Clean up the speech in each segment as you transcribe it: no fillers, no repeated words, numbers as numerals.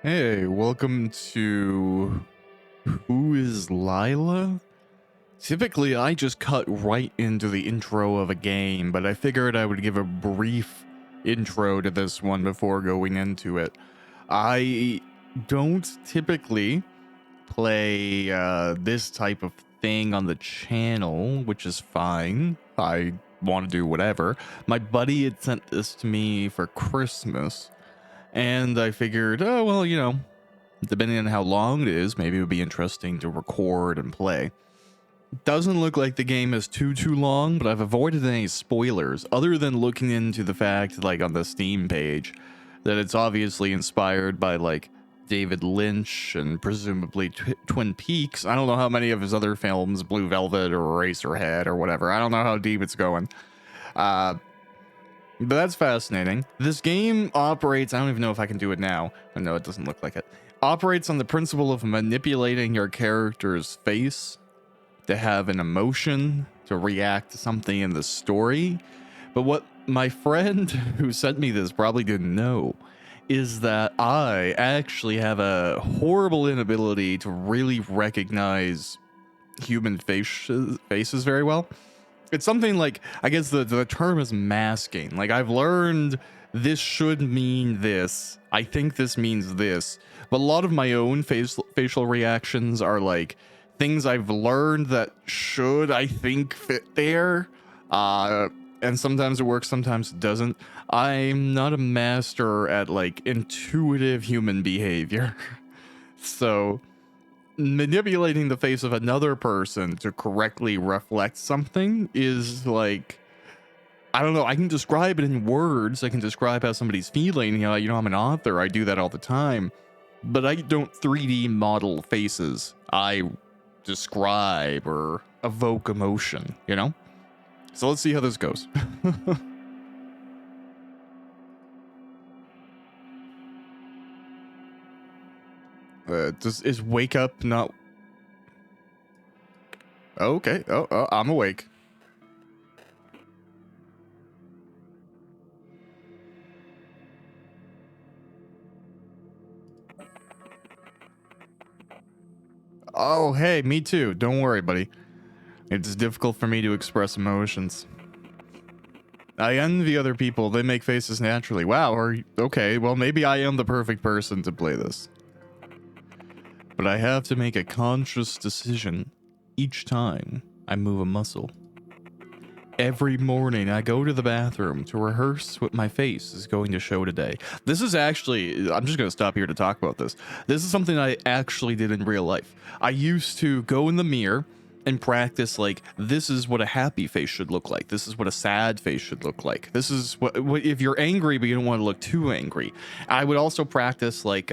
Hey, welcome to Who is Lila? Typically, I just cut right into the intro of a game, but I figured I would give a brief intro to this one before going into it. I don't typically play this type of thing on the channel, which is fine. I want to do whatever. My buddy had sent this to me for Christmas, and I figured, oh, well, depending on how long it is, maybe it would be interesting to record and play. Doesn't look like the game is too long, but I've avoided any spoilers other than looking into the fact, like on the Steam page, that it's obviously inspired by like David Lynch and presumably Twin Peaks. I don't know how many of his other films, Blue Velvet or Eraserhead or whatever. I don't know how deep it's going. But that's fascinating. This game operates, I don't even know if I can do it now. I know it doesn't look like it. Operates on the principle of manipulating your character's face to have an emotion, to react to something in the story. But what my friend who sent me this probably didn't know is that I actually have a horrible inability to really recognize human faces very well. It's something like, I guess the term is masking. Like, I've learned this should mean this. I think this means this. But a lot of my own facial reactions are like things I've learned that should, I think, fit there. And sometimes it works, sometimes it doesn't. I'm not a master at like intuitive human behavior. So manipulating the face of another person to correctly reflect something is like, I don't know, I can describe it in words. I can describe how somebody's feeling. I'm an author. I do that all the time. But I don't 3D model faces. I describe or evoke emotion, So let's see how this goes. Is wake up not... Okay. Oh, I'm awake. Oh, hey, me too. Don't worry, buddy. It's difficult for me to express emotions. I envy other people. They make faces naturally. Wow, okay, well, maybe I am the perfect person to play this. But I have to make a conscious decision each time I move a muscle. Every morning I go to the bathroom to rehearse what my face is going to show today. This is actually, I'm just going to stop here to talk about this. This is something I actually did in real life. I used to go in the mirror and practice like, this is what a happy face should look like. This is what a sad face should look like. This is what if you're angry but you don't want to look too angry. I would also practice like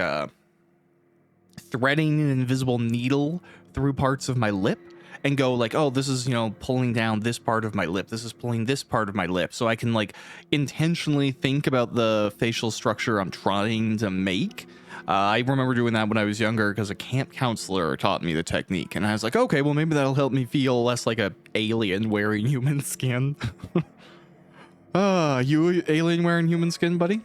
threading an invisible needle through parts of my lip and go like, oh, this is, pulling down this part of my lip. This is pulling this part of my lip. So I can like intentionally think about the facial structure I'm trying to make. I remember doing that when I was younger because a camp counselor taught me the technique. And I was like, okay, well, maybe that'll help me feel less like a alien wearing human skin. You alien wearing human skin, buddy?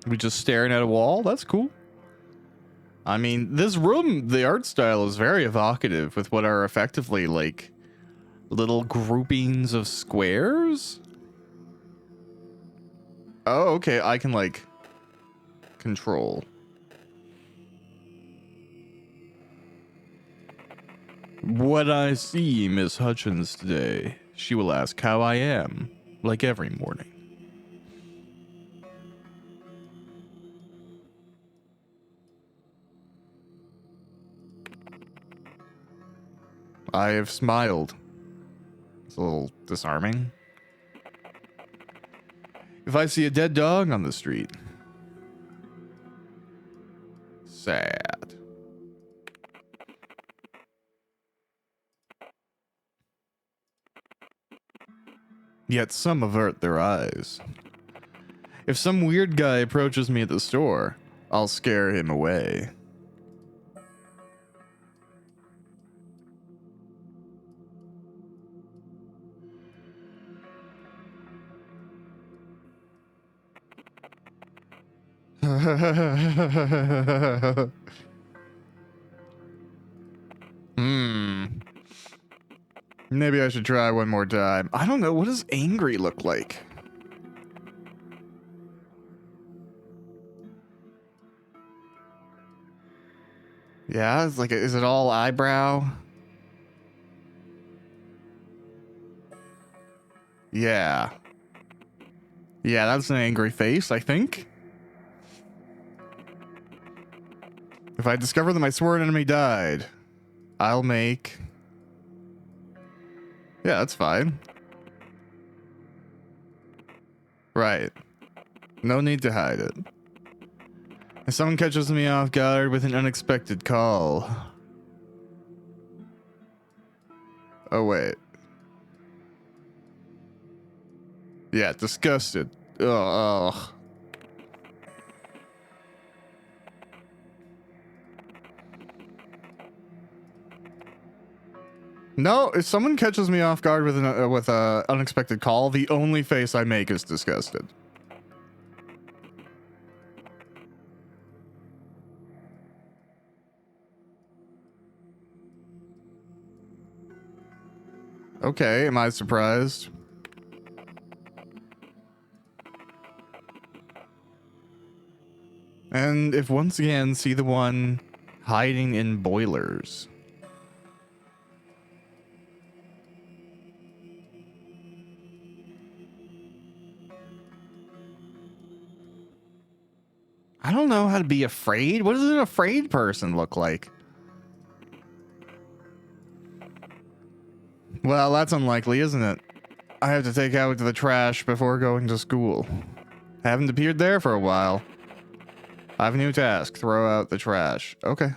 We just staring at a wall? That's cool. I mean, this room, the art style is very evocative with what are effectively like little groupings of squares. Oh, okay. I can like control. What I see, Miss Hutchins, today. She will ask how I am, like every morning. I have smiled. It's a little disarming. If I see a dead dog on the street, sad. Yet some avert their eyes. If some weird guy approaches me at the store, I'll scare him away. Maybe I should try one more time. I don't know. What does angry look like? Yeah, it's like, is it all eyebrow? Yeah. Yeah, that's an angry face, I think. If I discover that my sworn enemy died, I'll make... Yeah, that's fine. Right. No need to hide it. If someone catches me off guard with an unexpected call. Oh, wait. Yeah, disgusted. Ugh. No, if someone catches me off guard with an unexpected call, the only face I make is disgusted. Okay, am I surprised? And if once again see the one hiding in boilers. I don't know how to be afraid. What does an afraid person look like? Well, that's unlikely, isn't it? I have to take out the trash before going to school. Haven't appeared there for a while. I have a new task. Throw out the trash. Okay.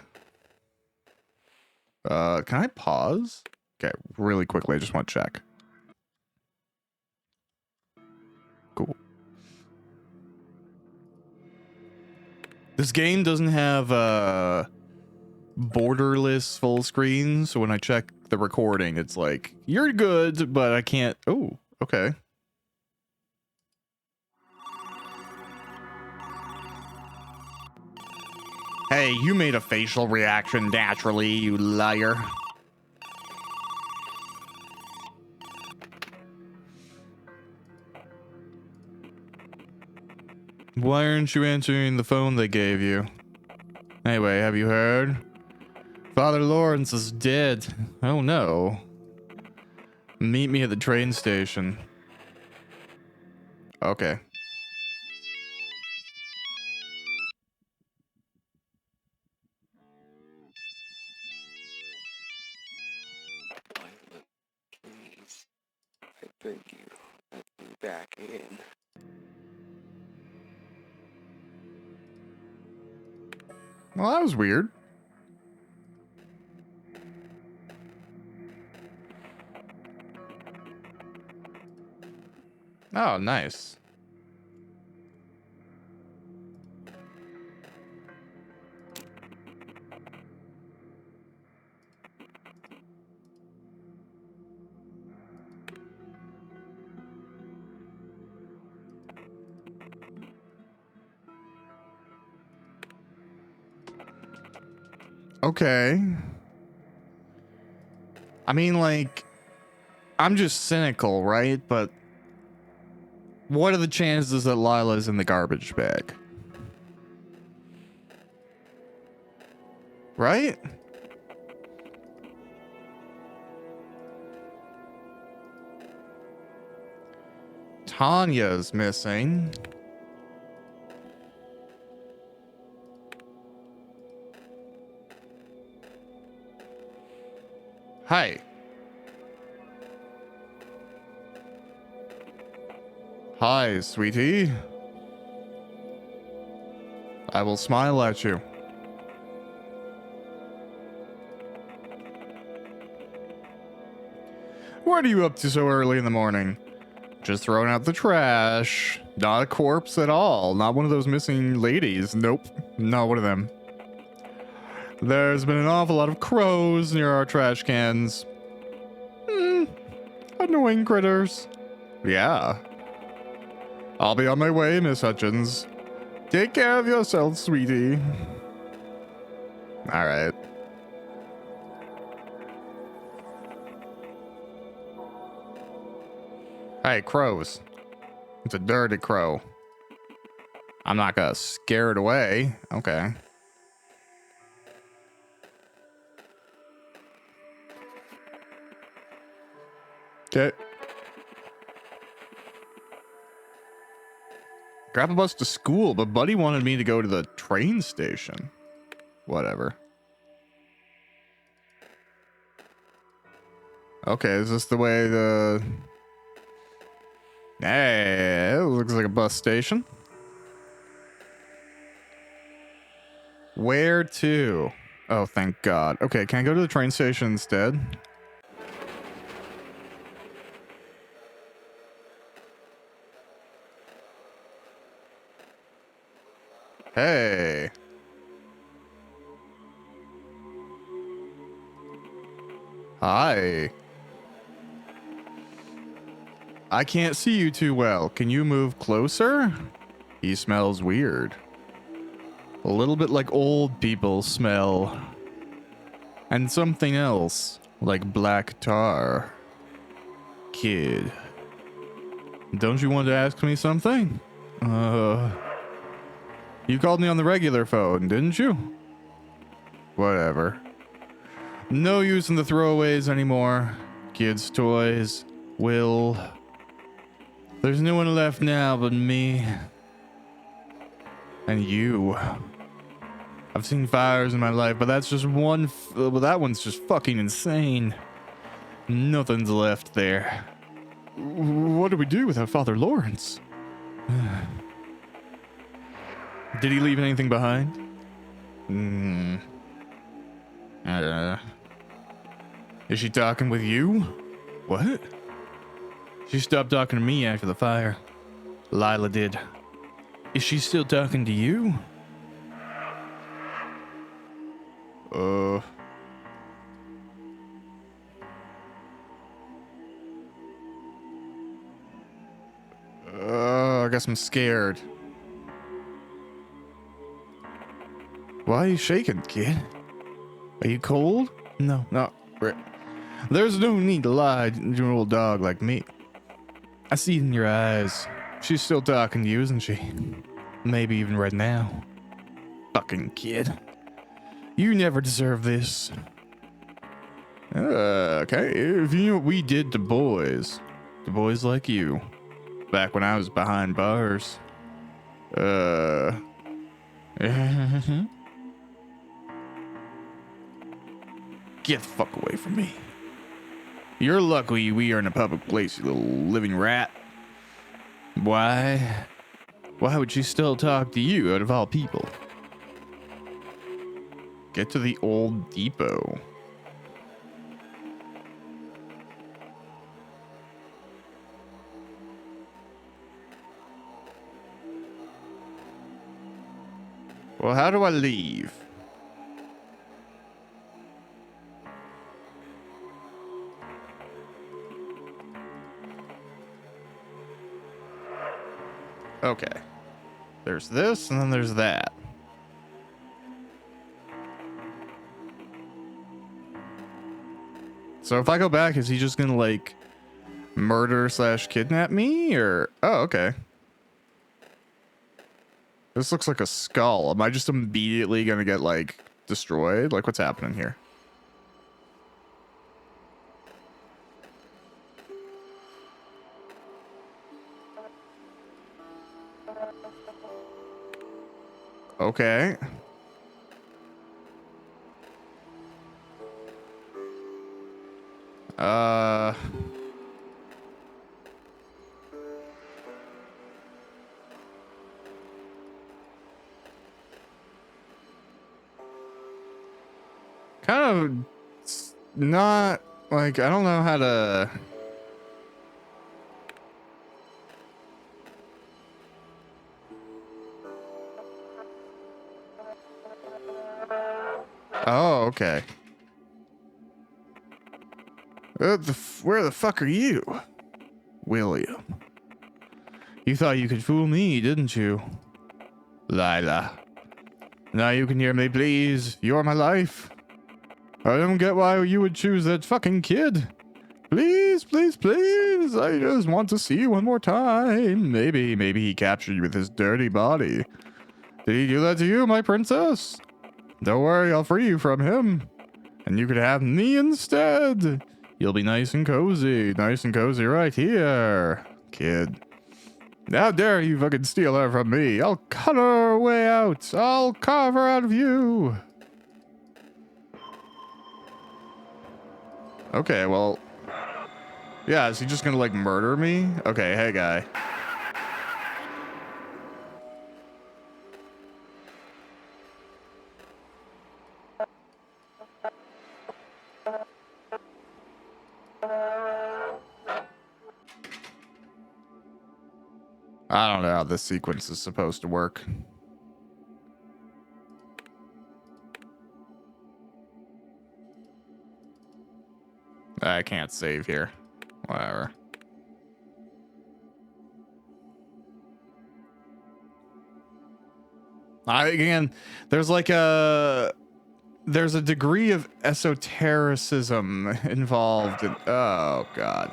Can I pause? Okay, really quickly. I just want to check. Cool. This game doesn't have borderless full screen, so when I check the recording, it's like, you're good, but I can't. Oh, okay. Hey, you made a facial reaction naturally, you liar. Why aren't you answering the phone they gave you? Anyway, have you heard? Father Lawrence is dead. Oh no. Meet me at the train station. Okay. Please, I beg you, let me back in. Well, that was weird. Oh, nice. Okay. I mean, like, I'm just cynical, right? But what are the chances that Lila's in the garbage bag? Right? Tanya's missing. Hi. Hi, sweetie. I will smile at you. What are you up to so early in the morning? Just throwing out the trash. Not a corpse at all. Not one of those missing ladies. Nope. Not one of them. There's been an awful lot of crows near our trash cans. Annoying critters. Yeah. I'll be on my way, Miss Hutchins. Take care of yourself, sweetie. All right. Hey, crows. It's a dirty crow. I'm not gonna scare it away. Okay. Okay. Grab a bus to school, but Buddy wanted me to go to the train station. Whatever. Okay, is this the way the... Hey, it looks like a bus station. Where to? Oh, thank God. Okay, can I go to the train station instead? Hey. Hi. I can't see you too well. Can you move closer? He smells weird. A little bit like old people smell. And something else, like black tar. Kid. Don't you want to ask me something? You called me on the regular phone, didn't you? Whatever. No use in the throwaways anymore. Kids' toys. Will. There's no one left now but me. And you. I've seen fires in my life, but that's just one. Well, that one's just fucking insane. Nothing's left there. What do we do without Father Lawrence? Did he leave anything behind? Is she talking with you? What? She stopped talking to me after the fire. Lila did. Is she still talking to you? I guess I'm scared. Why are you shaking, kid? Are you cold? No. There's no need to lie to an old dog like me. I see it in your eyes. She's still talking to you, isn't she? Maybe even right now. Fucking kid. You never deserve this. Okay, if you know what we did to boys like you, back when I was behind bars. Get the fuck away from me. You're lucky we are in a public place, you little living rat. Why would she still talk to you out of all people? Get to the old depot. Well, how do I leave? Okay. There's this, and then there's that. So if I go back, is he just gonna, like, murder / kidnap me? Or... Oh, okay. This looks like a skull. Am I just immediately gonna get, like, destroyed? Like, what's happening here? Okay. Kind of not like, I don't know how to. Oh, okay. Where the fuck are you? William. You thought you could fool me, didn't you? Lila. Now you can hear me, please. You're my life. I don't get why you would choose that fucking kid. Please, please, please. I just want to see you one more time. Maybe he captured you with his dirty body. Did he do that to you, my princess? Don't worry, I'll free you from him. And you could have me instead. You'll be nice and cozy right here, kid. How dare you fucking steal her from me? I'll cut her way out. I'll carve her out of you. Okay, well. Yeah, is he just gonna like murder me? Okay, hey guy. I don't know how this sequence is supposed to work. I can't save here. Whatever. Again, there's a degree of esotericism involved in, oh god.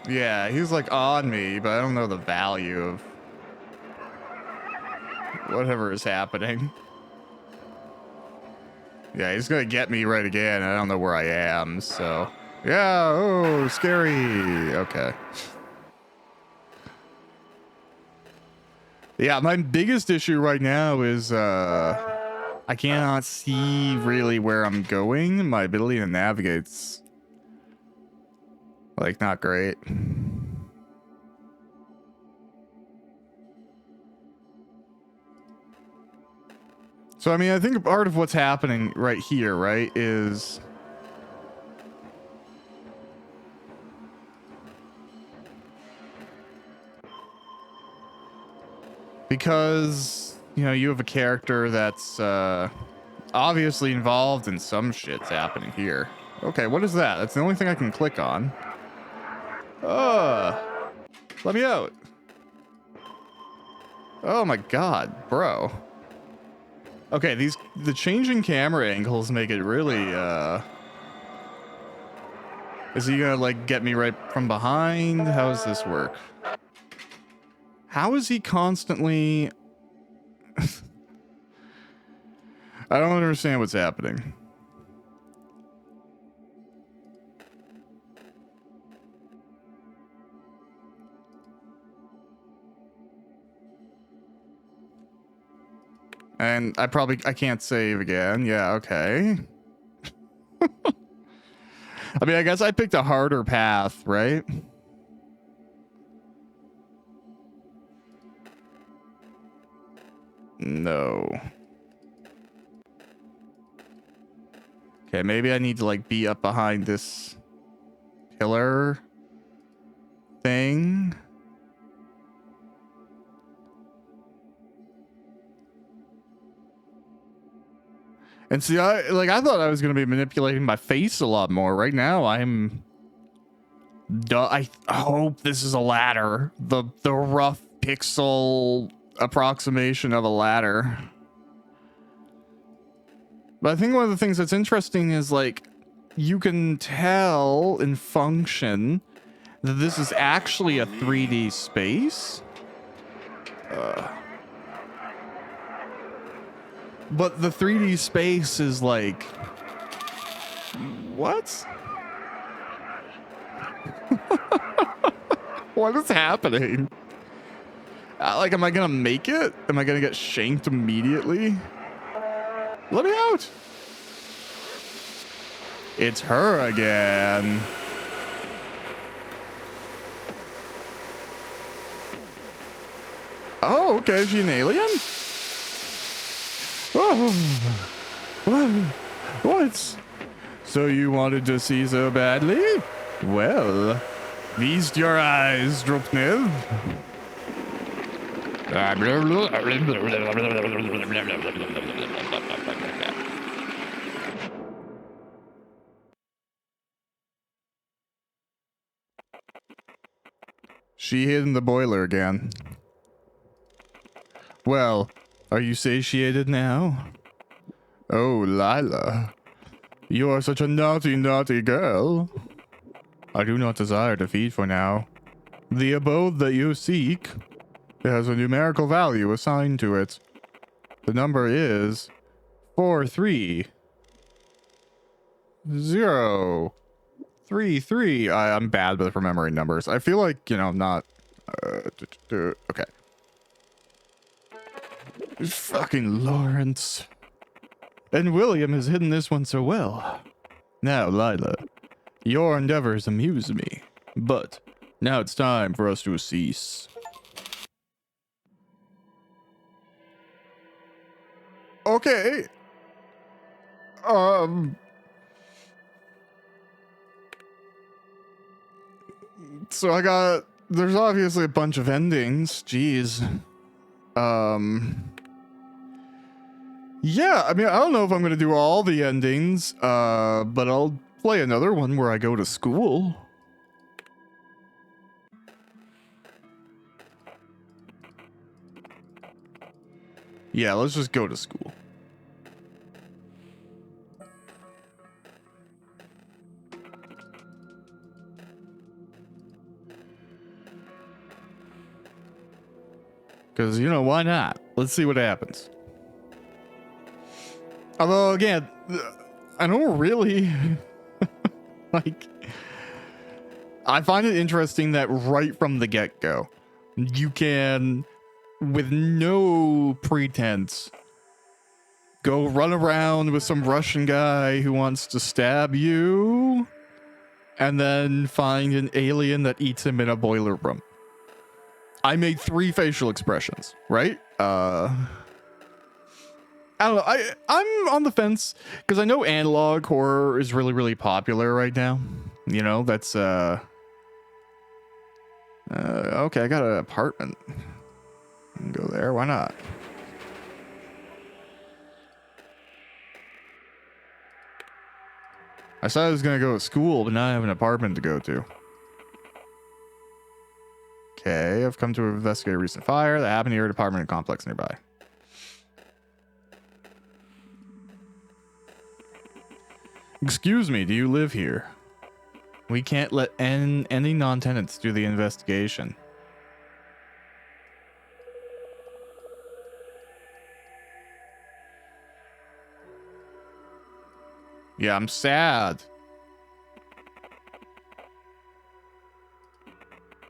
Yeah, he's like on me, but I don't know the value of whatever is happening. Yeah, he's gonna get me right again. I don't know where I am, so. Yeah, oh, scary. Okay. Yeah, my biggest issue right now is I cannot see really where I'm going. My ability to navigate's like not great. So I mean, I think part of what's happening right here, right, is because, you know, you have a character that's obviously involved in some shit's happening here. Okay, what is that? That's the only thing I can click on. Let me out. Oh my god, bro. Okay, the changing camera angles make it really, is he gonna, like, get me right from behind? How does this work? How is he constantly... I don't understand what's happening. And I can't save again. Yeah, okay. I mean, I guess I picked a harder path, right? No. Okay, maybe I need to, like, be up behind this pillar thing. And see, I thought I was going to be manipulating my face a lot more. Right now, I'm... I hope this is a ladder. The rough pixel approximation of a ladder. But I think one of the things that's interesting is, like, you can tell in function that this is actually a 3D space. But the 3D space is like... What? What is happening? Like, am I gonna make it? Am I gonna get shanked immediately? Let me out! It's her again. Oh, okay. Is she an alien? Oh, what? So you wanted to see so badly? Well, feast your eyes, Drupnev. She hid in the boiler again. Well, are you satiated now? Oh, Lila. You are such a naughty, naughty girl. I do not desire to feed for now. The abode that you seek has a numerical value assigned to it. The number is 43033. I'm bad with remembering numbers. I feel like, you know, I'm not... okay. Fucking Lawrence. And William has hidden this one so well. Now, Lila, your endeavors amuse me, but now it's time for us to cease. Okay. So there's obviously a bunch of endings. Jeez. Yeah, I mean, I don't know if I'm gonna do all the endings, but I'll play another one where I go to school. Yeah, let's just go to school. Because, you know, why not? Let's see what happens. Although, again, I don't really... like... I find it interesting that right from the get-go, you can, with no pretense, go run around with some Russian guy who wants to stab you, and then find an alien that eats him in a boiler room. I made 3 facial expressions, right? I don't know. I'm on the fence because I know analog horror is really, really popular right now. You know, that's okay, I got an apartment. Go there, why not? I said I was gonna go to school, but now I have an apartment to go to. Okay, I've come to investigate a recent fire that happened near an apartment complex nearby. Excuse me, do you live here? We can't let any non-tenants do the investigation. Yeah, I'm sad.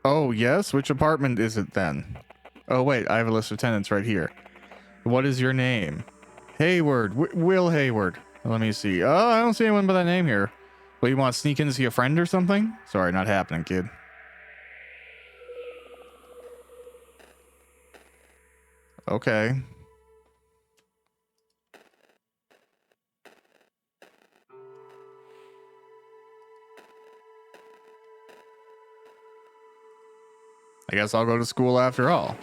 Oh, yes? Which apartment is it then? Oh, wait, I have a list of tenants right here. What is your name? Hayward. Will Hayward. Let me see. Oh, I don't see anyone by that name here. Well, you want to sneak in to see a friend or something? Sorry, not happening, kid. Okay. I guess I'll go to school after all.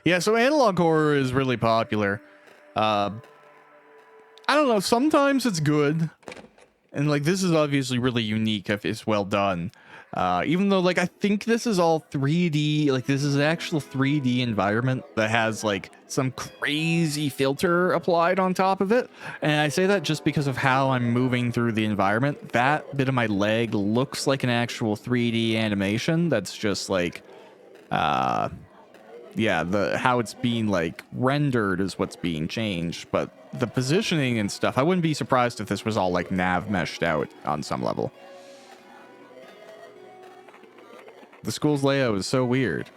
Yeah, so analog horror is really popular. I don't know, sometimes it's good. And like, this is obviously really unique if it's well done. Even though, like, I think this is all 3D, like, this is an actual 3D environment that has, like, some crazy filter applied on top of it. And I say that just because of how I'm moving through the environment. That bit of my leg looks like an actual 3D animation that's just, like, yeah, how it's being, like, rendered is what's being changed. But the positioning and stuff, I wouldn't be surprised if this was all, like, nav meshed out on some level. The school's layout is so weird.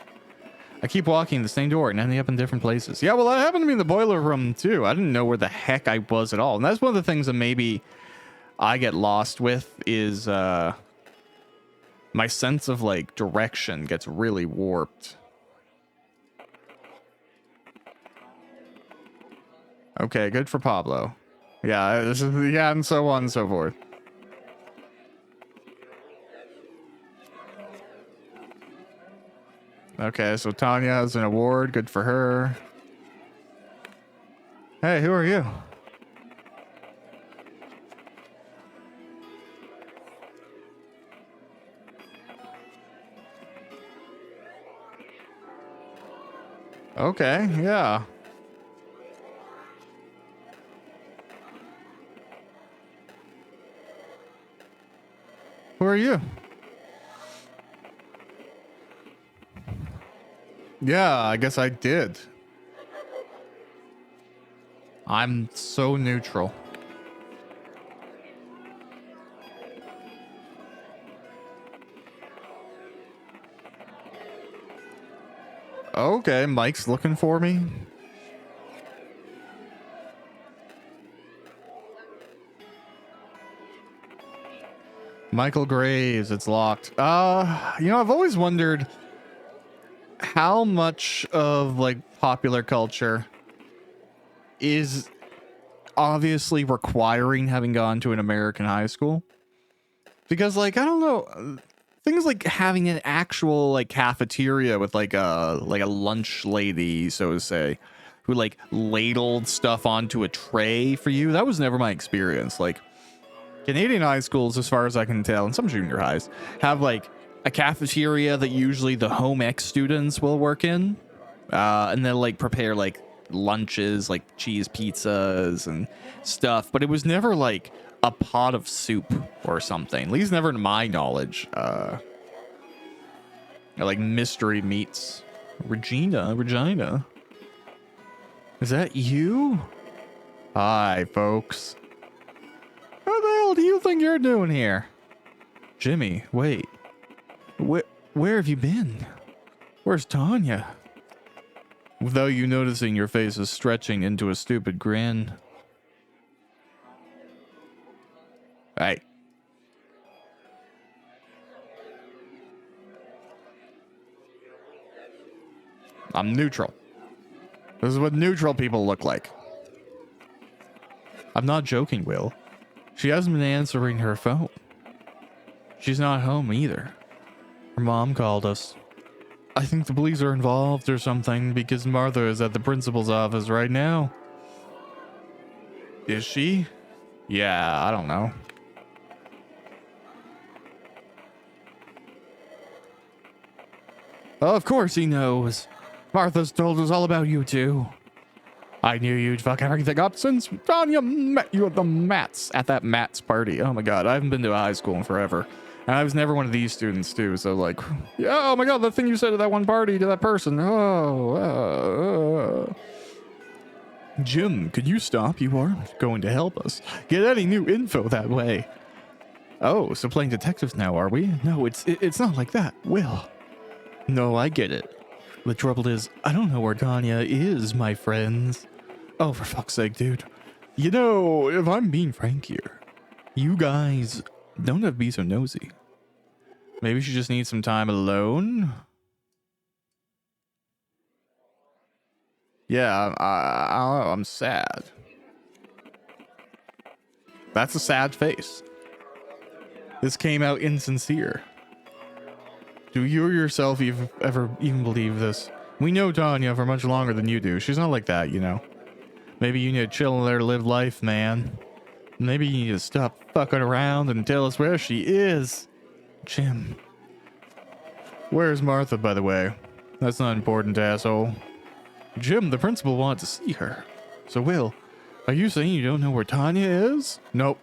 I keep walking the same door and ending up in different places. Yeah, well, that happened to me in the boiler room, too. I didn't know where the heck I was at all. And that's one of the things that maybe I get lost with is my sense of, like, direction gets really warped. Okay, good for Pablo. Yeah, yeah, and so on and so forth. Okay, so Tanya has an award. Good for her. Hey, who are you? Okay, yeah. Who are you? Yeah, I guess I did. I'm so neutral. Okay, Mike's looking for me. Michael Graves, it's locked. I've always wondered how much of like popular culture is obviously requiring having gone to an American high school. Because like, I don't know, things like having an actual like cafeteria with like a lunch lady, so to say, who like ladled stuff onto a tray for you. That was never my experience. Like Canadian high schools, as far as I can tell, and some junior highs, have like a cafeteria that usually the home ec students will work in, and they'll like prepare like lunches, like cheese pizzas and stuff. But it was never like a pot of soup or something. At least never to my knowledge. Like mystery meats. Regina. Is that you? Hi, folks. What the hell do you think you're doing here? Jimmy, wait. Where have you been? Where's Tanya? Without you noticing, your face is stretching into a stupid grin. Hey. I'm neutral. This is what neutral people look like. I'm not joking, Will. She hasn't been answering her phone. She's not home either. Her mom called us. I think the police are involved or something because Martha is at the principal's office right now. Is she? Yeah, I don't know. Of course he knows. Martha's told us all about you too. I knew you'd fuck everything up since Tanya met you at that Matt's party. Oh my god, I haven't been to a high school in forever. And I was never one of these students too, so like, yeah, oh my god, the thing you said at that one party to that person. Jim, could you stop? You aren't going to help us get any new info that way. Oh, so playing detectives now, are we? No, it's not like that. Will. No, I get it. The trouble is, I don't know where Tanya is, my friends. Oh, for fuck's sake, dude. You know, if I'm being frank here, you guys don't have to be so nosy. Maybe she just needs some time alone? Yeah, I don't know, I'm sad. That's a sad face. This came out insincere. Do you yourself ever even believe this? We know Tanya for much longer than you do. She's not like that, you know. Maybe you need to chill and let her live life, man. Maybe you need to stop fucking around and tell us where she is. Jim. Where's Martha, by the way? That's not important, asshole. Jim, the principal wanted to see her. So, Will, are you saying you don't know where Tanya is? Nope.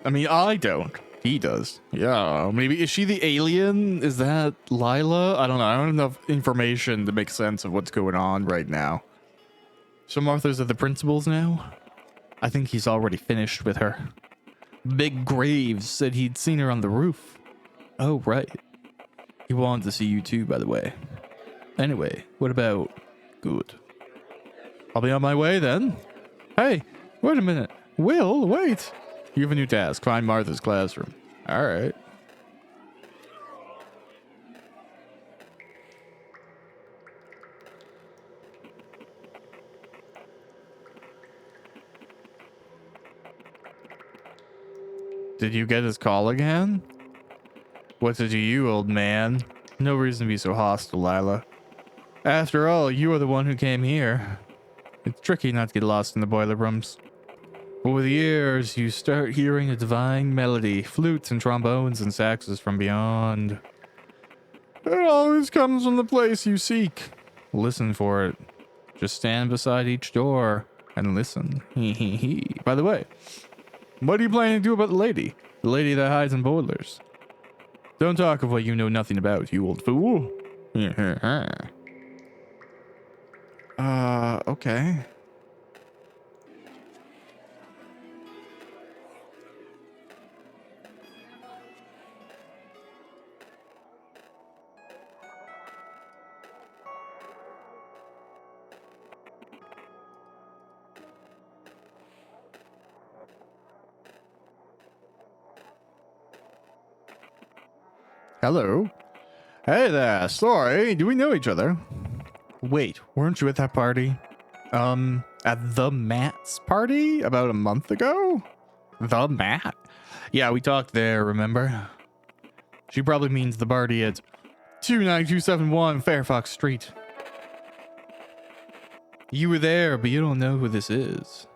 I mean, I don't. He does. Yeah, maybe. Is she the alien? Is that Lila? I don't know. I don't have enough information to make sense of what's going on right now. So Martha's at the principal's now? I think he's already finished with her. Big Graves said he'd seen her on the roof. Oh, right. He wanted to see you too, by the way. Anyway, what about... Good. I'll be on my way then. Hey, wait a minute. Will, wait. You have a new task. Find Martha's classroom. All right. Did you get his call again? What's it to you, old man? No reason to be so hostile, Lila. After all, you are the one who came here. It's tricky not to get lost in the boiler rooms. But with years, you start hearing a divine melody, flutes and trombones and saxes from beyond. It always comes from the place you seek. Listen for it. Just stand beside each door and listen. By the way, what are you planning to do about the lady? The lady that hides in boilers. Don't talk of what you know nothing about, you old fool. Okay. Hello. Hey there. Sorry, do we know each other? Wait, weren't you at that party? At the Matt's party about a month ago? The Matt? Yeah, we talked there, remember? She probably means the party at 29271 Fairfax Street. You were there, but you don't know who this is.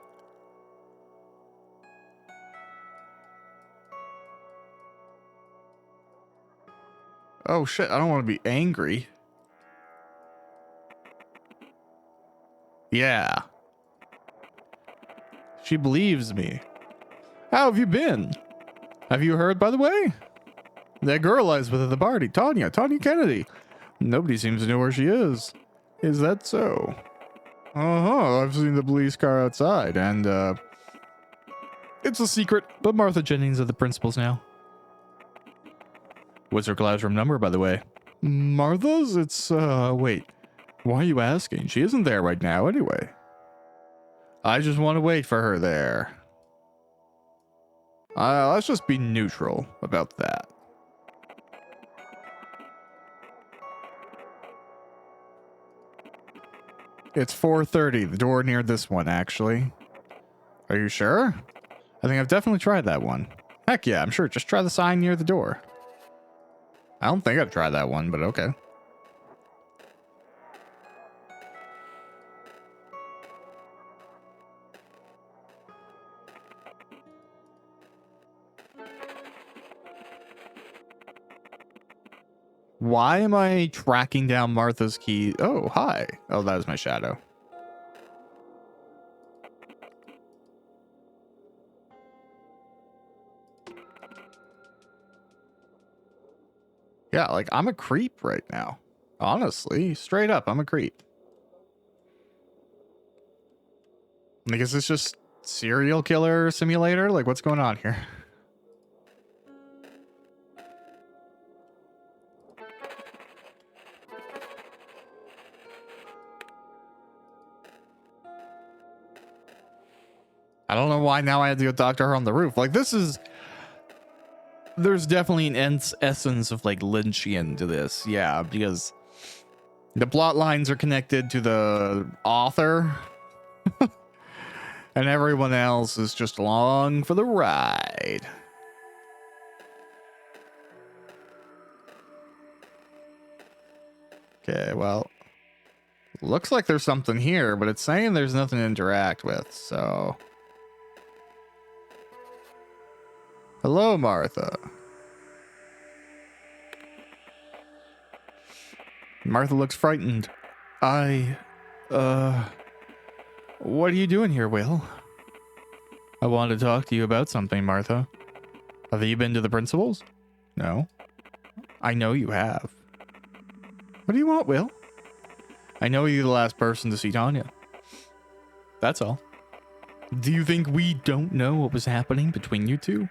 Oh shit, I don't want to be angry. Yeah. She believes me. How have you been? Have you heard, by the way? That girl I was with at the party, Tanya Kennedy. Nobody seems to know where she is. Is that so? Uh-huh, I've seen the police car outside, and, it's a secret, but Martha Jennings are the principals now. What's her classroom number, by the way? Martha's? It's, wait. Why are you asking? She isn't there right now, anyway. I just want to wait for her there. Let's just be neutral about that. It's 4:30, the door near this one, actually. Are you sure? I think I've definitely tried that one. Heck yeah, I'm sure. Just try the sign near the door. I don't think I've tried that one, but okay. Why am I tracking down Martha's key? Oh, hi. Oh, that is my shadow. Yeah, like, I'm a creep right now. Honestly, straight up, I'm a creep. Like, is this just serial killer simulator? Like, what's going on here? I don't know why now I had to go talk to her on the roof. Like, this is... There's definitely an essence of, like, Lynchian to this. Yeah, because the plot lines are connected to the author. And everyone else is just along for the ride. Okay, well... Looks like there's something here, but it's saying there's nothing to interact with, so... Hello, Martha. Martha looks frightened. What are you doing here, Will? I wanted to talk to you about something, Martha. Have you been to the principal's? No. I know you have. What do you want, Will? I know you're the last person to see Tanya. That's all. Do you think we don't know what was happening between you two?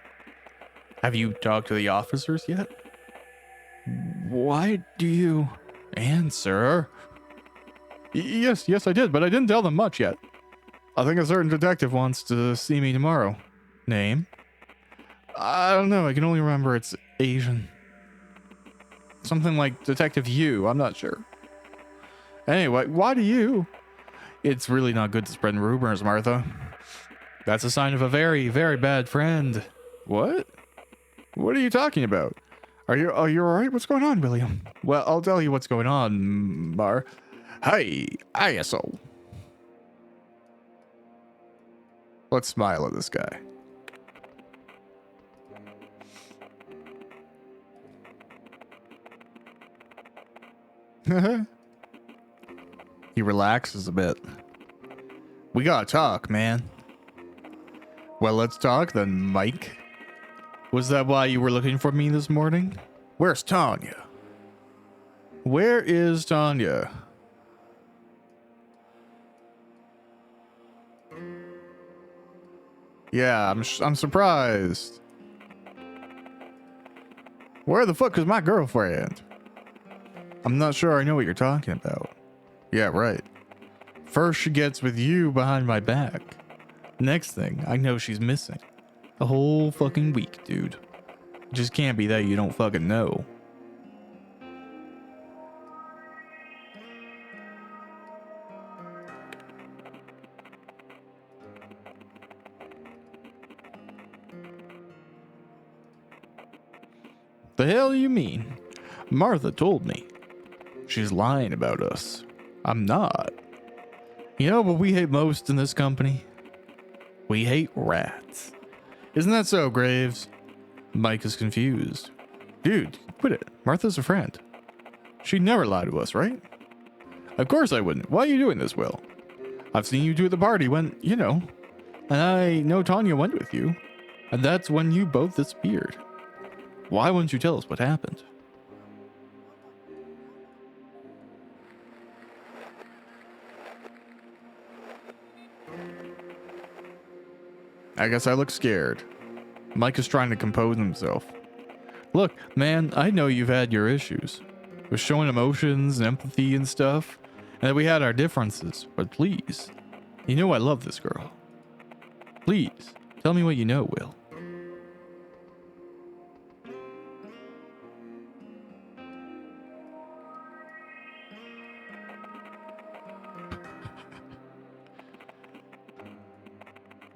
Have you talked to the officers yet? Why do you answer? Yes, I did, but I didn't tell them much yet. I think a certain detective wants to see me tomorrow. Name? I don't know, I can only remember it's Asian. Something like Detective Yu, I'm not sure. Anyway, why do you? It's really not good to spread rumors, Martha. That's a sign of a very, very bad friend. What? What are you talking about? Are you all right? What's going on, William? Well, I'll tell you what's going on, Bar. Hey, ISO. Let's smile at this guy. He relaxes a bit. We gotta talk, man. Well, let's talk then, Mike. Was that why you were looking for me this morning? Where's Tanya? Where is Tanya? Yeah, I'm surprised. Where the fuck is my girlfriend? I'm not sure I know what you're talking about. Yeah, right. First she gets with you behind my back. Next thing, I know she's missing. A whole fucking week, dude. It just can't be that you don't fucking know. The hell you mean? Martha told me. She's lying about us. I'm not. You know what we hate most in this company? We hate rats. Isn't that so, Graves? Mike is confused. Dude, quit it. Martha's a friend. She'd never lie to us, right? Of course I wouldn't. Why are you doing this, Will? I've seen you two at the party when, you know. And I know Tanya went with you. And that's when you both disappeared. Why wouldn't you tell us what happened? I guess I look scared. Mike is trying to compose himself. Look, man, I know you've had your issues with showing emotions and empathy and stuff, and that we had our differences, but please, you know I love this girl. Please, tell me what you know, Will.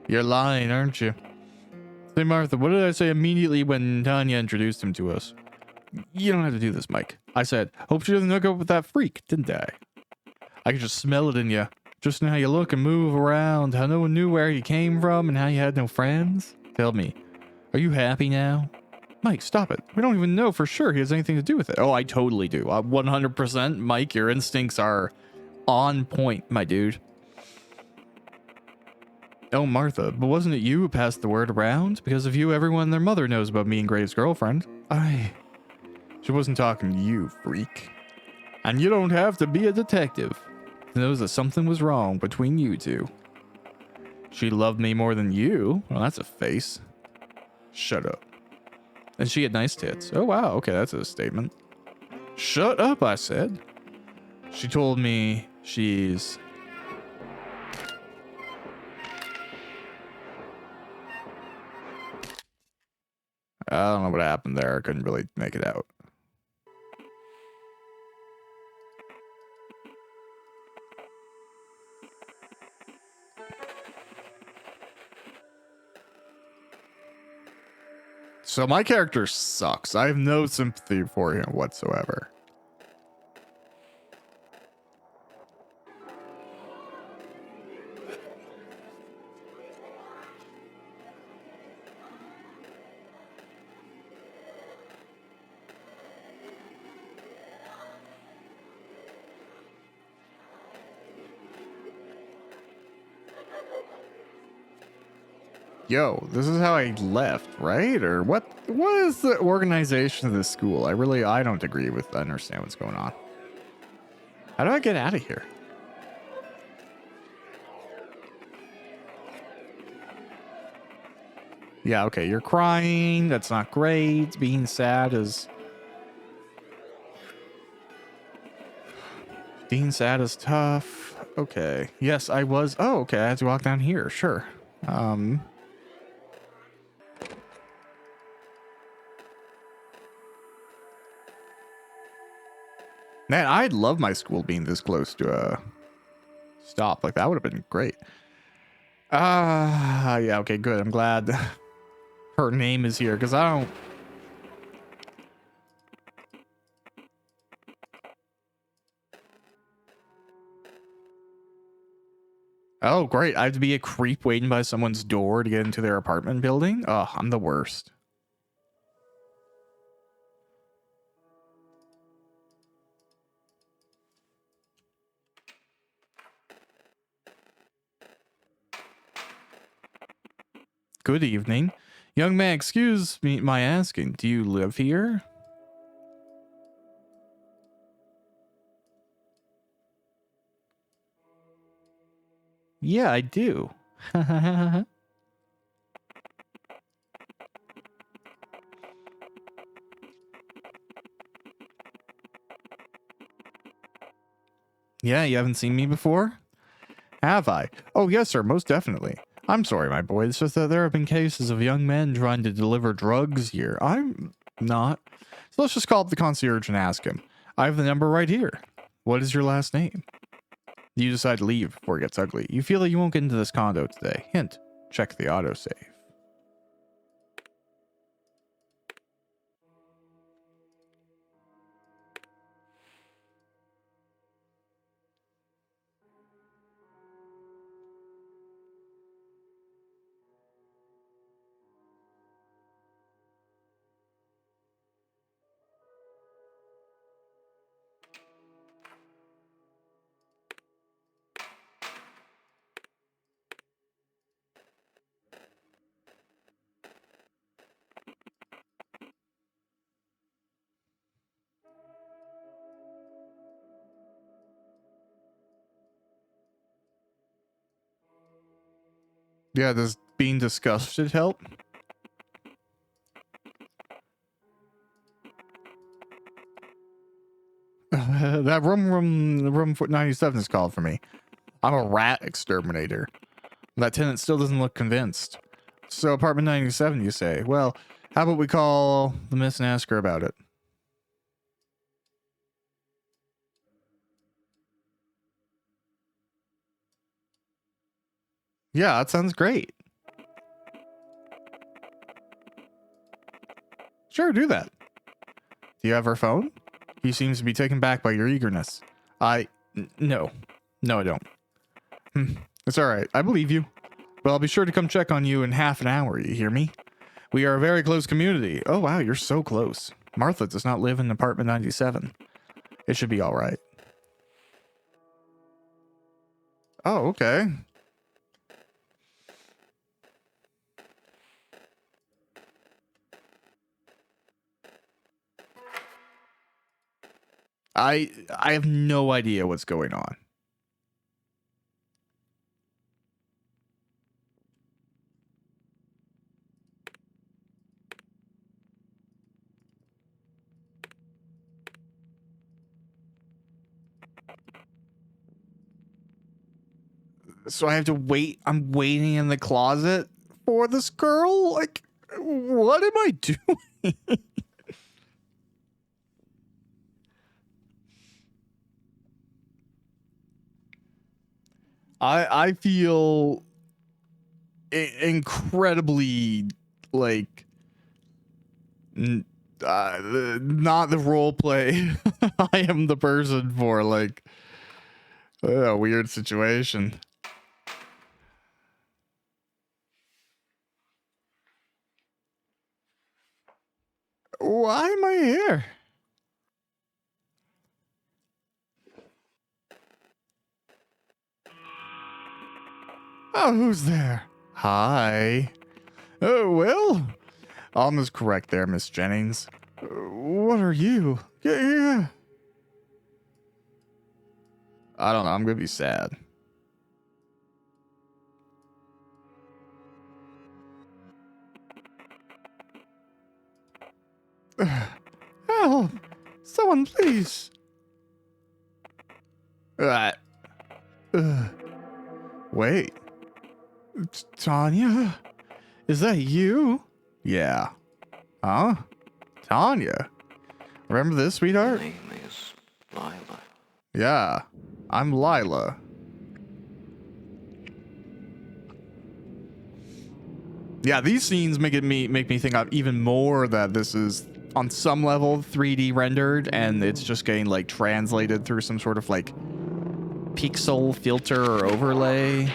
You're lying, aren't you? Say, Martha, what did I say immediately when Tanya introduced him to us? You don't have to do this, Mike. I said, hope she doesn't hook up with that freak, didn't I? I could just smell it in you. Just in how you look and move around, how no one knew where you came from, and how you had no friends. Tell me, are you happy now? Mike, stop it. We don't even know for sure he has anything to do with it. Oh, I totally do. 100%. Mike, your instincts are on point, my dude. Oh, Martha, but wasn't it you who passed the word around? Because of you, everyone and their mother knows about me and Graves' girlfriend. She wasn't talking to you, freak. And you don't have to be a detective to know that something was wrong between you two. She loved me more than you? Well, that's a face. Shut up. And she had nice tits. Oh, wow. Okay, that's a statement. Shut up, I said. She told me she's... I don't know what happened there. I couldn't really make it out. So my character sucks. I have no sympathy for him whatsoever. Yo, this is how I left, right? Or what is the organization of this school? I don't agree with, understand what's going on. How do I get out of here? Yeah, okay, you're crying. That's not great. Being sad is... Being sad is tough. Okay. Yes, I was... Oh, okay, I had to walk down here. Sure. Man, I'd love my school being this close to a stop. Like, that would have been great. Yeah, okay, good. I'm glad her name is here, because I don't... Oh, great. I have to be a creep waiting by someone's door to get into their apartment building? Oh, I'm the worst. Good evening. Young man, excuse me my asking, do you live here? Yeah, I do. Yeah, you haven't seen me before? Have I? Oh, yes, sir, most definitely. I'm sorry, my boy. It's just that there have been cases of young men trying to deliver drugs here. I'm not. So let's just call up the concierge and ask him. I have the number right here. What is your last name? You decide to leave before it gets ugly. You feel that you won't get into this condo today. Hint, check the autosave. Yeah, does being disgusted help? That room 97 is called for me. I'm a rat exterminator. That tenant still doesn't look convinced. So apartment 97, you say? Well, how about we call the miss and ask her about it? Yeah, that sounds great. Sure, do that. Do you have her phone? He seems to be taken back by your eagerness. No. No, I don't. It's alright. I believe you. But I'll be sure to come check on you in half an hour, you hear me? We are a very close community. Oh, wow, you're so close. Martha does not live in apartment 97. It should be alright. Oh, okay. I have no idea what's going on. So I have to wait. I'm waiting in the closet for this girl? Like, what am I doing? I feel incredibly like not the role play I am the person for, like, a weird situation. Why am I here? Oh, who's there? Hi. Oh, well, almost correct there, Miss Jennings. What are you? Yeah. I don't know. I'm gonna be sad. Help! Someone, please. Uh, wait. Tanya? Is that you? Yeah. Huh? Tanya? Remember this, sweetheart? My name is Lila. Yeah. I'm Lila. Yeah, these scenes make me think of even more that this is on some level 3D rendered and it's just getting like translated through some sort of like pixel filter or overlay.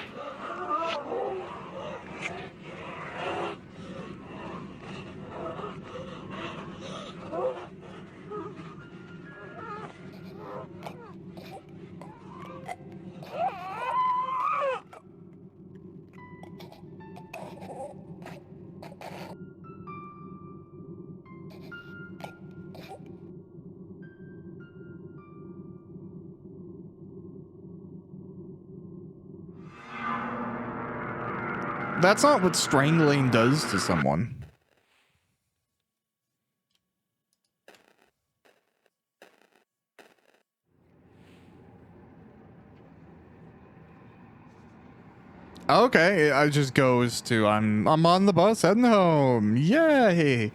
That's not what strangling does to someone. Okay, it just goes to I'm on the bus heading home. Yay!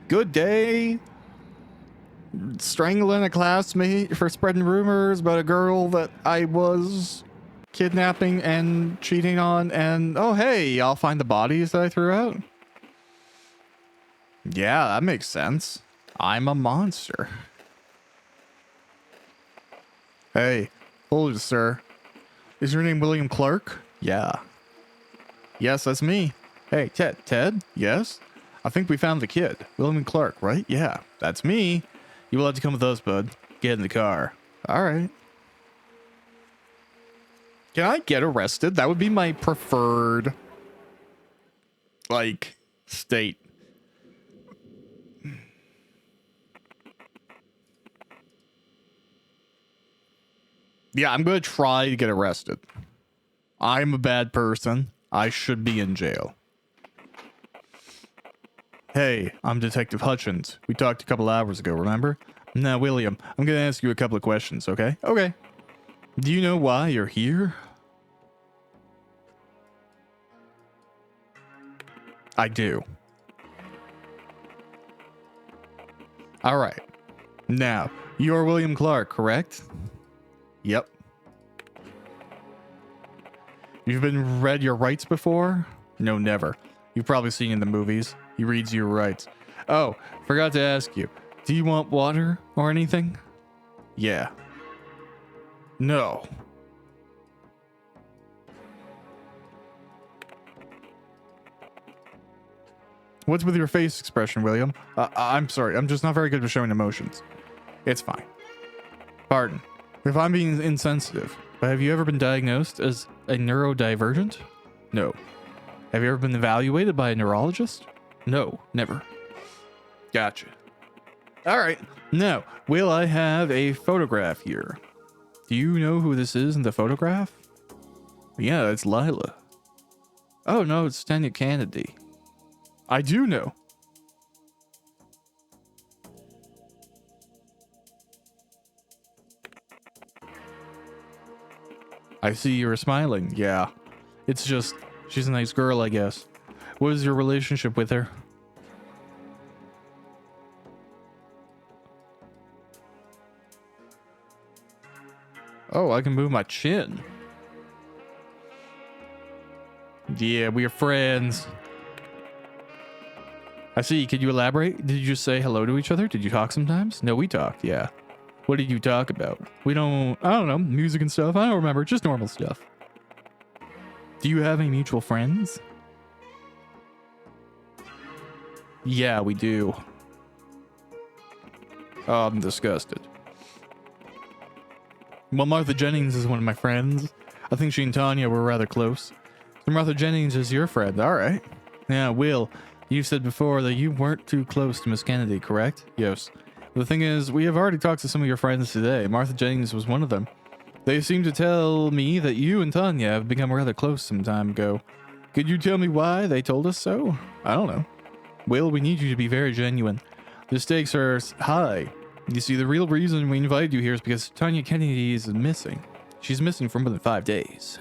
Good day. Strangling a classmate for spreading rumors about a girl that I was kidnapping and cheating on, and oh hey, I'll find the bodies that I threw out. Yeah, that makes sense. I'm a monster. Hey, hold it, sir. Is your name William Clark? Yeah. Yes, that's me. Hey, Ted? Yes? I think we found the kid. William Clark, right? Yeah, that's me. You will have to come with us, bud. Get in the car. All right. Can I get arrested? That would be my preferred, like, state. Yeah, I'm going to try to get arrested. I'm a bad person. I should be in jail. Hey, I'm Detective Hutchins. We talked a couple hours ago, remember? Now, William, I'm going to ask you a couple of questions, okay? Okay. Do you know why you're here? I do. All right. Now, you're William Clark, correct? Yep. You've been read your rights before? No, never. You've probably seen in the movies. He reads your rights. Oh, forgot to ask you. Do you want water or anything? Yeah. No. What's with your face expression, William? I'm sorry. I'm just not very good at showing emotions. It's fine. Pardon. If I'm being insensitive, but have you ever been diagnosed as a neurodivergent? No. Have you ever been evaluated by a neurologist? No, never. Gotcha. All right. Now, will I have a photograph here? Do you know who this is in the photograph? Yeah, it's Lila. Oh, no, it's Tanya Kennedy. I do know. I see you're smiling. Yeah. It's just, she's a nice girl, I guess. What is your relationship with her? Oh, I can move my chin. Yeah, we are friends. I see. Could you elaborate? Did you just say hello to each other? Did you talk sometimes? No, we talked. Yeah. What did you talk about? I don't know, music and stuff. I don't remember. Just normal stuff. Do you have any mutual friends? Yeah, we do. Oh, I'm disgusted. Well, Martha Jennings is one of my friends. I think she and Tanya were rather close. So Martha Jennings is your friend. All right. Yeah, Will, you said before that you weren't too close to Miss Kennedy, correct? Yes. The thing is, we have already talked to some of your friends today. Martha Jennings was one of them. They seem to tell me that you and Tanya have become rather close some time ago. Could you tell me why they told us so? I don't know. Will, we need you to be very genuine. The stakes are high. You see, the real reason we invited you here is because Tanya Kennedy is missing. She's missing for more than 5 days.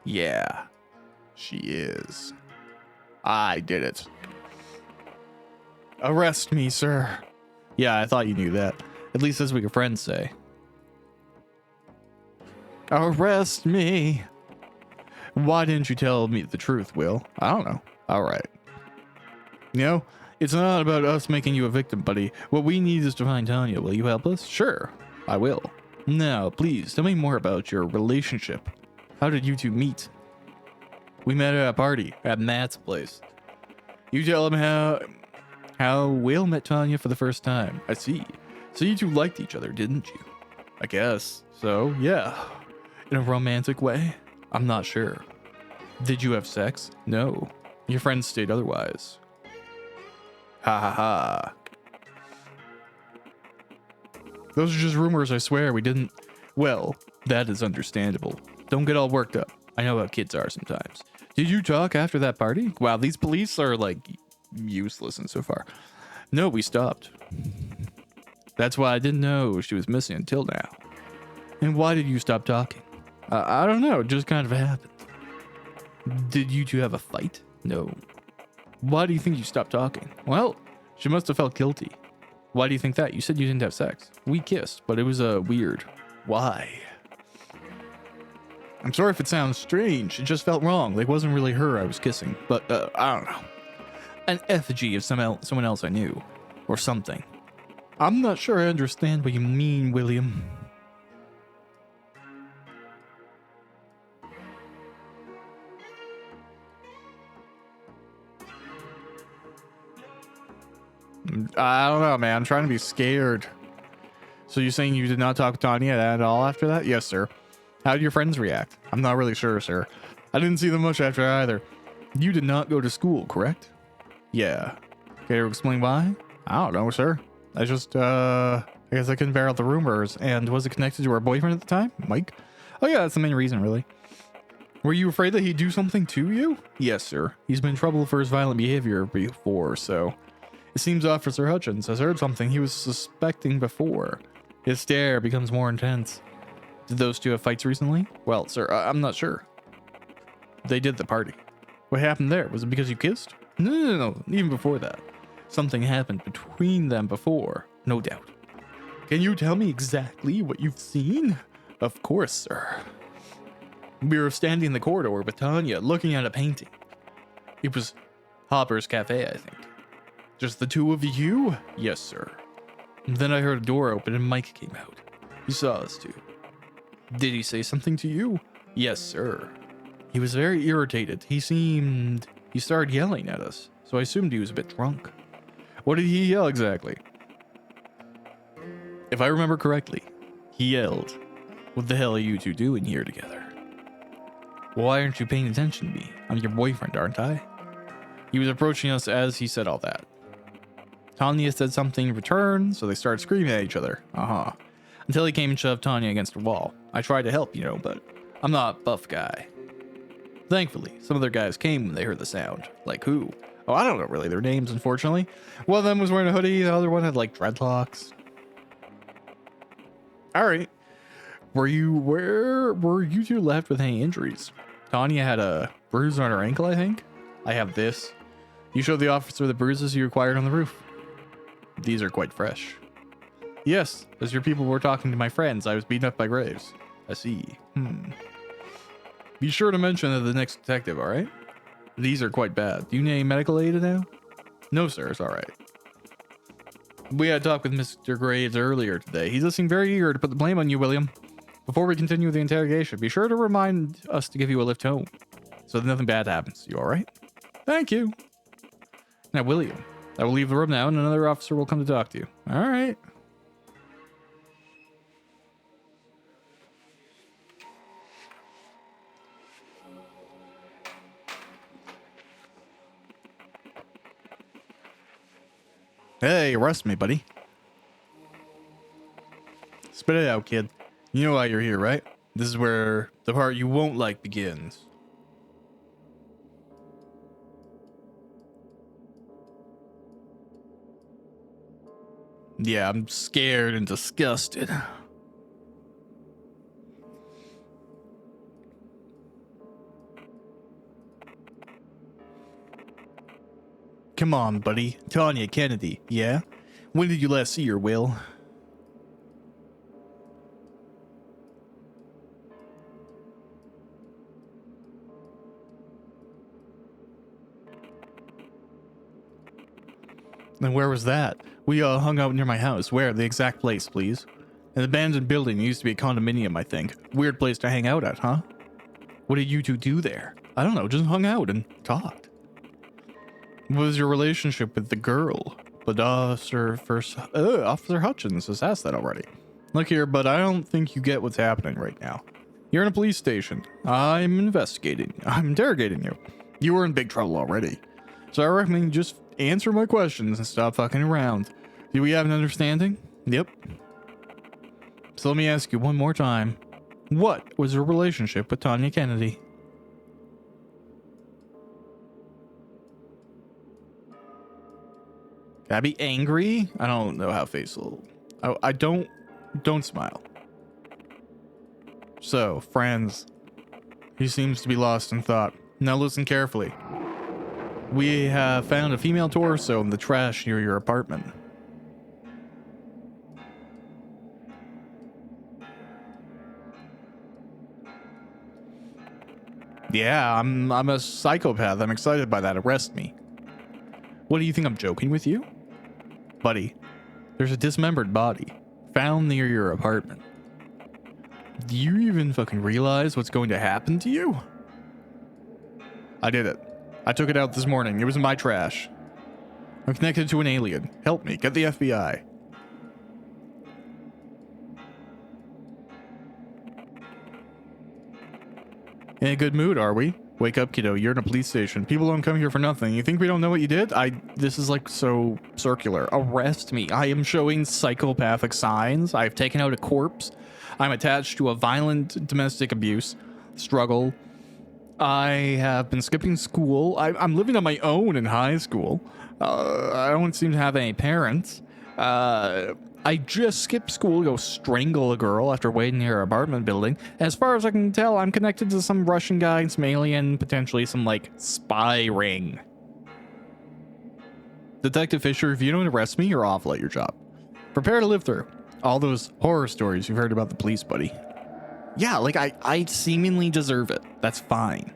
Yeah, she is. I did it. Arrest me, sir. Yeah, I thought you knew that. At least that's what your friends say. Arrest me. Why didn't you tell me the truth, Will? I don't know. All right. You know, it's not about us making you a victim, buddy. What we need is to find Tanya. Will you help us? Sure, I will. Now, please, tell me more about your relationship. How did you two meet? We met at a party at Matt's place. You tell him how Will met Tanya for the first time. I see. So you two liked each other, didn't you? I guess. So, yeah. In a romantic way? I'm not sure. Did you have sex? No. Your friends state otherwise. Ha ha ha. Those are just rumors, I swear. We didn't... Well, that is understandable. Don't get all worked up. I know how kids are sometimes. Did you talk after that party? Wow, these police are like useless and so far. No, we stopped. That's why I didn't know she was missing until now. And why did you stop talking? I don't know, it just kind of happened. Did you two have a fight? No. Why do you think you stopped talking? Well, she must have felt guilty. Why do you think that? You said you didn't have sex. We kissed, but it was weird. Why? I'm sorry if it sounds strange. It just felt wrong. Like, it wasn't really her I was kissing. But, I don't know. An effigy of someone else I knew. Or something. I'm not sure I understand what you mean, William. I don't know, man. I'm trying to be scared. So you're saying you did not talk to Tanya at all after that? Yes, sir. How did your friends react? I'm not really sure, sir. I didn't see them much after either. You did not go to school, correct? Yeah. Can you explain why? I don't know, sir. I just, I guess I couldn't bear out the rumors. And was it connected to her boyfriend at the time? Mike? Oh yeah, that's the main reason, really. Were you afraid that he'd do something to you? Yes, sir. He's been in trouble for his violent behavior before, so... It seems Officer Hutchins has heard something he was suspecting before. His stare becomes more intense. Did those two have fights recently? Well, sir, I'm not sure. They did the party. What happened there? Was it because you kissed? No. Even before that. Something happened between them before. No doubt. Can you tell me exactly what you've seen? Of course, sir. We were standing in the corridor with Tanya, looking at a painting. It was Hopper's Cafe, I think. Just the two of you? Yes, sir. And then I heard a door open and Mike came out. He saw us too. Did he say something to you? Yes, sir. He was very irritated. He started yelling at us, so I assumed he was a bit drunk. What did he yell exactly? If I remember correctly, he yelled, "What the hell are you two doing here together?" Why aren't you paying attention to me? I'm your boyfriend, aren't I? He was approaching us as he said all that. Tanya said something in return, so they started screaming at each other. Until he came and shoved Tanya against a wall. I tried to help, but I'm not a buff guy. Thankfully, some other guys came when they heard the sound. Like who? Oh, I don't know really their names, unfortunately. One of them was wearing a hoodie, the other one had like dreadlocks. Alright. Where were you two left with any injuries? Tanya had a bruise on her ankle, I think. I have this. You showed the officer the bruises you acquired on the roof. These are quite fresh. Yes, as your people were talking to my friends, I was beaten up by Graves. I see. Be sure to mention to the next detective, alright? These are quite bad. Do you need any medical aid now? No, sir, it's alright. We had a talk with Mr. Graves earlier today. He does seem very eager to put the blame on you, William. Before we continue the interrogation, be sure to remind us to give you a lift home, so that nothing bad happens to you, alright? Thank you. Now, William, I will leave the room now and another officer will come to talk to you. Alright. Hey, arrest me, buddy. Spit it out, kid. You know why you're here, right? This is where the part you won't like begins. Yeah, I'm scared and disgusted. Come on, buddy. Tanya Kennedy, yeah? When did you last see her, Will? And where was that? We hung out near my house. Where? The exact place, please. An abandoned building. It used to be a condominium, I think. Weird place to hang out at, huh? What did you two do there? I don't know, just hung out and talked. What was your relationship with the girl? But Officer Hutchins has asked that already. Look here, but I don't think you get what's happening right now. You're in a police station. I'm investigating. I'm interrogating you. You were in big trouble already. So I recommend you just answer my questions and stop fucking around. Do we have an understanding? Yep. So let me ask you one more time. What was your relationship with Tanya Kennedy? Can I be angry? I don't know how facial. I don't smile. So, friends, he seems to be lost in thought. Now listen carefully. We have found a female torso in the trash near your apartment. Yeah, I'm a psychopath. I'm excited by that. Arrest me. What do you think, I'm joking with you? Buddy, there's a dismembered body found near your apartment. Do you even fucking realize what's going to happen to you? I did it. I took it out this morning. It was in my trash. I'm connected to an alien. Help me. Get the FBI. In a good mood, are we? Wake up, kiddo. You're in a police station. People don't come here for nothing. You think we don't know what you did? This is like so circular. Arrest me. I am showing psychopathic signs. I've taken out a corpse. I'm attached to a violent domestic abuse struggle. I have been skipping school. I'm living on my own in high school. I don't seem to have any parents. I just skipped school to go strangle a girl after waiting near her apartment building. As far as I can tell, I'm connected to some Russian guy, some alien, potentially some, like, spy ring. Detective Fisher, if you don't arrest me, you're awful at your job. Prepare to live through all those horror stories you've heard about the police, buddy. Yeah, like, I seemingly deserve it. That's fine.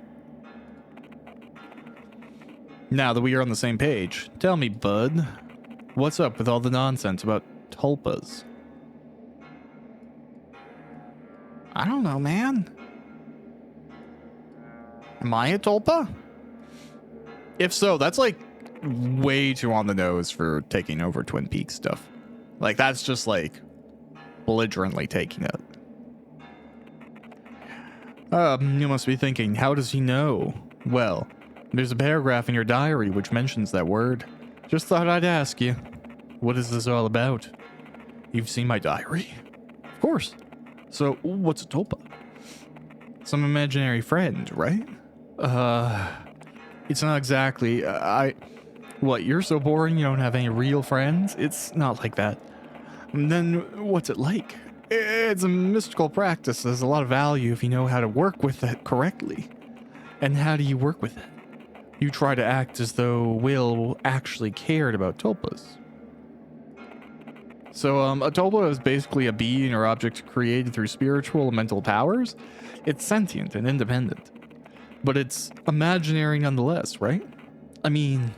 Now that we are on the same page, tell me, bud, what's up with all the nonsense about tulpas? I don't know, man. Am I a tulpa? If so, that's like way too on the nose for taking over Twin Peaks stuff. Like, that's just like belligerently taking it. You must be thinking, how does he know? Well, there's a paragraph in your diary which mentions that word. Just thought I'd ask you, what is this all about? You've seen my diary? Of course. So, what's a tulpa? Some imaginary friend, right? It's not exactly, What, you're so boring you don't have any real friends? It's not like that. Then, what's it like? It's a mystical practice. There's a lot of value if you know how to work with it correctly. And how do you work with it? You try to act as though Will actually cared about tulpas. So, a tulpa is basically a being or object created through spiritual and mental powers. It's sentient and independent. But it's imaginary nonetheless, right? I mean,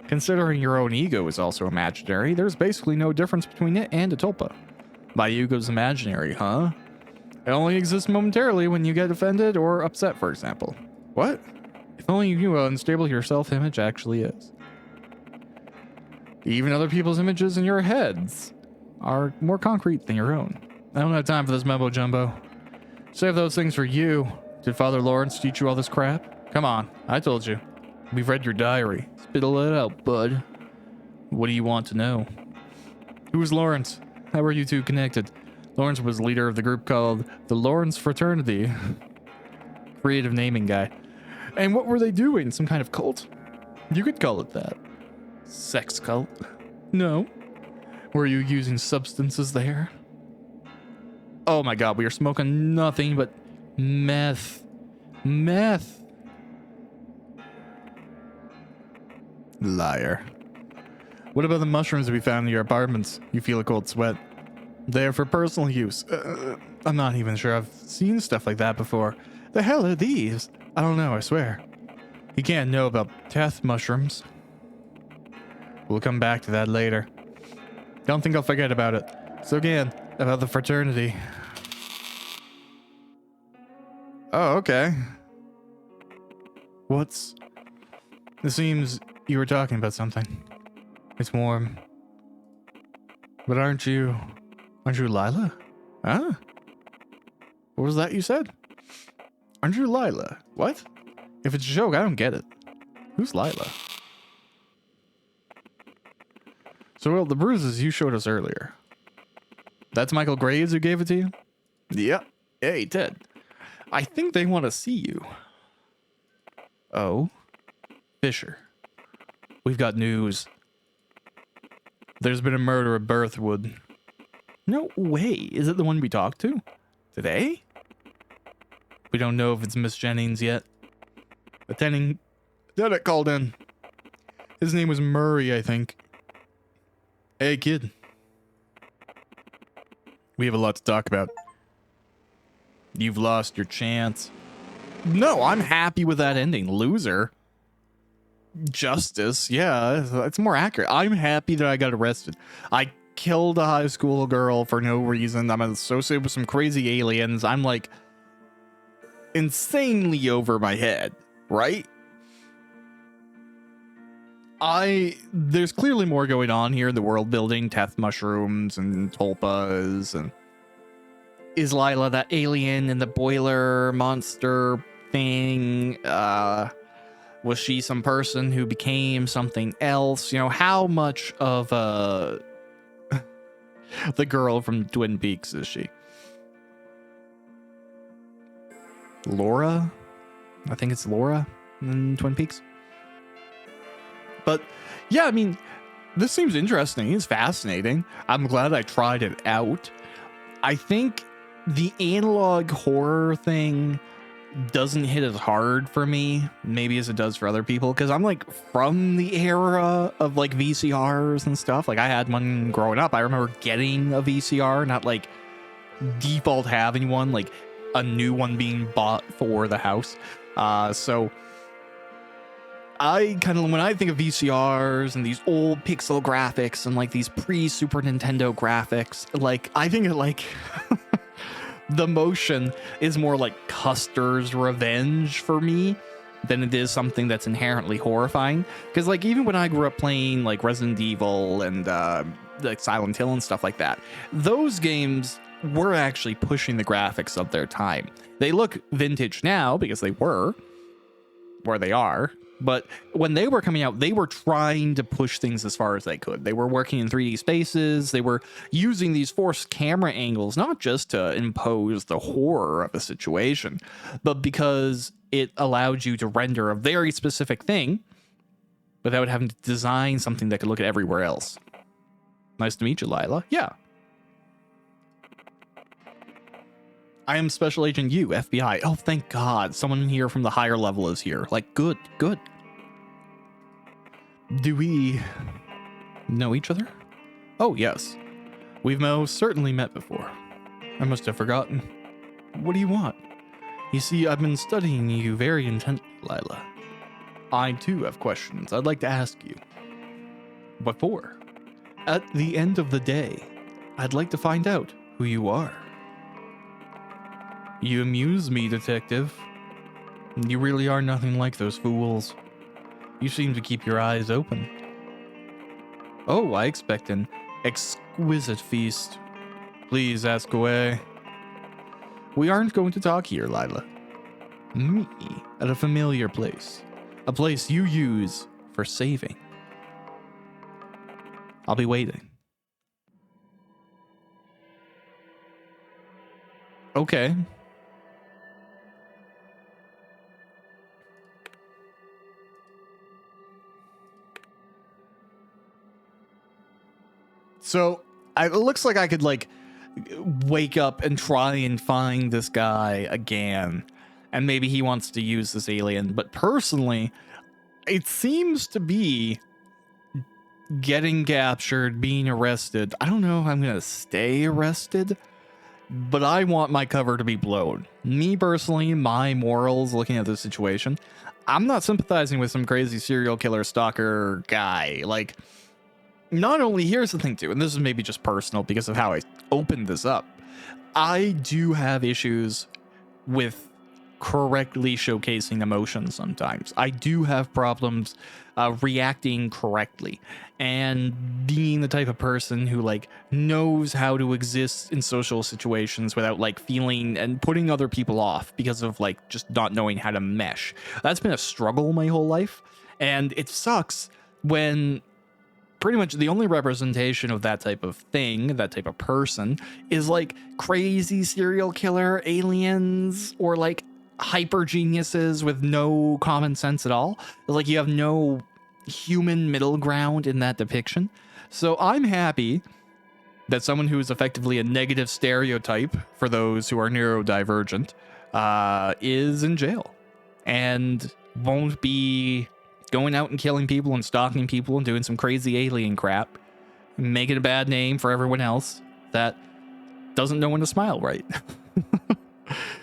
considering your own ego is also imaginary, there's basically no difference between it and a tulpa. My ego's imaginary, huh? It only exists momentarily when you get offended or upset, for example. What? If only you knew how unstable your self-image actually is. Even other people's images in your heads are more concrete than your own. I don't have time for this mumbo jumbo. Save those things for you. Did Father Lawrence teach you all this crap? Come on, I told you. We've read your diary. Spittle it out, bud. What do you want to know? Who's Lawrence? How are you two connected? Lawrence was leader of the group called the Lawrence Fraternity. Creative naming guy. And what were they doing? Some kind of cult? You could call it that. Sex cult? No. Were you using substances there? Oh my god, we are smoking nothing but meth. Meth. Liar. What about the mushrooms we found in your apartments? You feel a cold sweat. They're for personal use. I'm not even sure I've seen stuff like that before. The hell are these? I don't know, I swear. You can't know about death mushrooms. We'll come back to that later. Don't think I'll forget about it. So again, about the fraternity. Oh, okay. It seems you were talking about something. It's warm. But aren't you Lila? Huh? What was that you said? Aren't you Lila? What? If it's a joke, I don't get it. Who's Lila? So, well, the bruises you showed us earlier. That's Michael Graves who gave it to you? Yep. Yeah, he did. I think they want to see you. Oh? Fisher. We've got news. There's been a murder at Birthwood. No way. Is it the one we talked to today? We don't know if it's Miss Jennings yet. Attendant called in. His name was Murray, I think. Hey, kid. We have a lot to talk about. You've lost your chance. No, I'm happy with that ending. Loser. Justice. Yeah, it's more accurate. I'm happy that I got arrested. I killed a high school girl for no reason. I'm associated with some crazy aliens. I'm like insanely over my head, right? There's clearly more going on here. The world building, Teth mushrooms and tulpas, and is Lila that alien in the boiler monster thing? Was she some person who became something else? You know, how much of the girl from Twin Peaks is she? Laura? I think it's Laura in Twin Peaks. But yeah, I mean, this seems interesting. It's fascinating. I'm glad I tried it out. I think the analog horror thing doesn't hit as hard for me, maybe as it does for other people, because I'm like from the era of like VCRs and stuff. Like I had one growing up. I remember getting a VCR, not like default having one, like a new one being bought for the house. So I kind of, when I think of VCRs and these old pixel graphics and like these pre-Super Nintendo graphics, like I think of like the motion is more like Custer's Revenge for me than it is something that's inherently horrifying. Because like even when I grew up playing like Resident Evil and like Silent Hill and stuff like that, those games were actually pushing the graphics of their time. They look vintage now because they were where they are. But when they were coming out, they were trying to push things as far as they could. They were working in 3D spaces. They were using these forced camera angles, not just to impose the horror of a situation, but because it allowed you to render a very specific thing without having to design something that could look at everywhere else. Nice to meet you, Lila. Yeah. I am Special Agent U, FBI. Oh, thank God. Someone here from the higher level is here. Like, good, good. Do we know each other? Oh, yes. We've most certainly met before. I must have forgotten. What do you want? You see, I've been studying you very intently, Lila. I, too, have questions I'd like to ask you. What for? At the end of the day, I'd like to find out who you are. You amuse me, Detective. You really are nothing like those fools. You seem to keep your eyes open. Oh, I expect an exquisite feast. Please ask away. We aren't going to talk here, Lila. Me at a familiar place. A place you use for saving. I'll be waiting. Okay. So it looks like I could like wake up and try and find this guy again, and maybe he wants to use this alien. But personally, it seems to be getting captured, being arrested. I don't know if I'm gonna stay arrested, but I want my cover to be blown. Me personally, my morals looking at this situation, I'm not sympathizing with some crazy serial killer stalker guy. Like, not only, here's the thing too, and this is maybe just personal because of how I opened this up. I do have issues with correctly showcasing emotions sometimes. I do have problems reacting correctly and being the type of person who like knows how to exist in social situations without like feeling and putting other people off because of like just not knowing how to mesh. That's been a struggle my whole life, and it sucks when pretty much the only representation of that type of thing, that type of person, is like crazy serial killer aliens or like hyper geniuses with no common sense at all. Like you have no human middle ground in that depiction. So I'm happy that someone who is effectively a negative stereotype for those who are neurodivergent is in jail and won't be going out and killing people and stalking people and doing some crazy alien crap, making a bad name for everyone else that doesn't know when to smile right.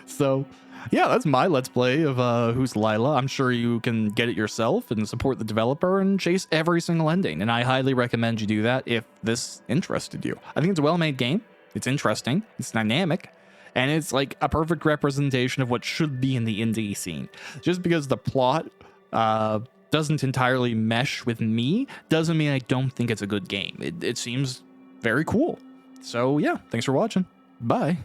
So yeah, that's my let's play of Who's Lila. I'm sure you can get it yourself and support the developer and chase every single ending, and I highly recommend you do that if this interested you. I think it's a well-made game. It's interesting, it's dynamic, and it's like a perfect representation of what should be in the indie scene. Just because the plot doesn't entirely mesh with me doesn't mean I don't think it's a good game. It seems very cool. So yeah, thanks for watching. Bye.